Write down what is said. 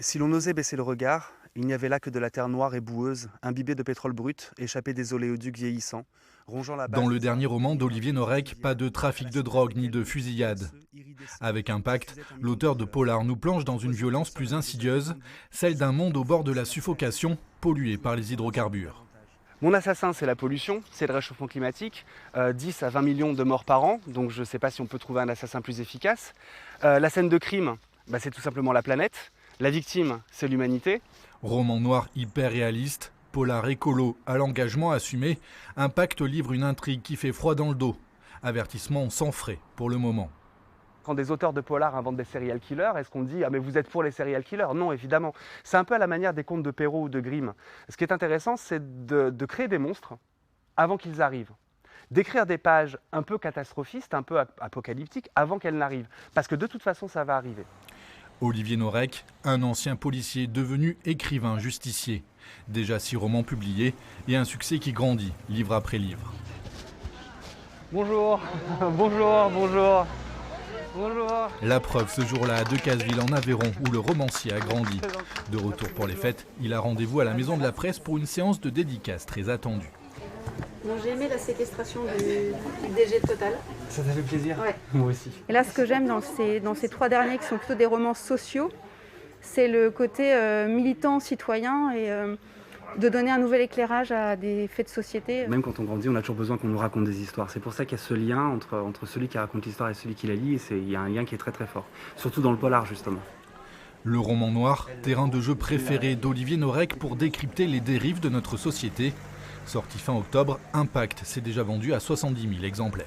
Si l'on osait baisser le regard, il n'y avait là que de la terre noire et boueuse, imbibée de pétrole brut, échappée des oléoducs vieillissants, rongeant la Dans base le des dernier arbres roman pourris d'Olivier d'influences Norek, pas fusilières, de à trafic la de suite drogue ni desquelles de des fusillade. cœurs iridescents Avec Impact, diffusaient un l'auteur microcosme de de la Polar vie. nous plonge dans une Oiseaux violence consonnes plus des années insidieuse, 70, celle d'un monde au bord de la sans la terre, suffocation, pollué par les hydrocarbures. Mon assassin, c'est la pollution, c'est le réchauffement climatique, 10 à 20 millions de morts par an, donc je ne sais pas si on peut trouver un assassin plus efficace. La scène de crime, c'est tout simplement la planète. La victime, c'est l'humanité. Roman noir hyper réaliste, polar écolo à l'engagement assumé, Impact livre une intrigue qui fait froid dans le dos. Avertissement sans frais pour le moment. Quand des auteurs de polar inventent des serial killers, est-ce qu'on dit « Ah mais vous êtes pour les serial killers ?» Non, évidemment. C'est un peu à la manière des contes de Perrault ou de Grimm. Ce qui est intéressant, c'est de créer des monstres avant qu'ils arrivent. D'écrire des pages un peu catastrophistes, un peu apocalyptiques, avant qu'elles n'arrivent. Parce que de toute façon, ça va arriver. Olivier Norek, un ancien policier devenu écrivain justicier. Déjà 6 romans publiés et un succès qui grandit, livre après livre. Bonjour, bonjour, bonjour. Bonjour. La preuve ce jour-là à Decazeville en Aveyron où le romancier a grandi. De retour pour les fêtes, il a rendez-vous à la Maison de la Presse pour une séance de dédicace très attendue. Bon, j'ai aimé la séquestration du DG de Total. Ça t'a fait plaisir? Ouais. Moi aussi. Et là, ce que j'aime dans ces trois derniers, qui sont plutôt des romans sociaux, c'est le côté militant, citoyen et de donner un nouvel éclairage à des faits de société. Même quand on grandit, on a toujours besoin qu'on nous raconte des histoires. C'est pour ça qu'il y a ce lien entre celui qui raconte l'histoire et celui qui la lit. Et il y a un lien qui est très très fort. Surtout dans le polar, justement. Le roman noir, terrain de jeu préféré d'Olivier Norek pour décrypter les dérives de notre société. Sorti fin octobre, Impact s'est déjà vendu à 70 000 exemplaires.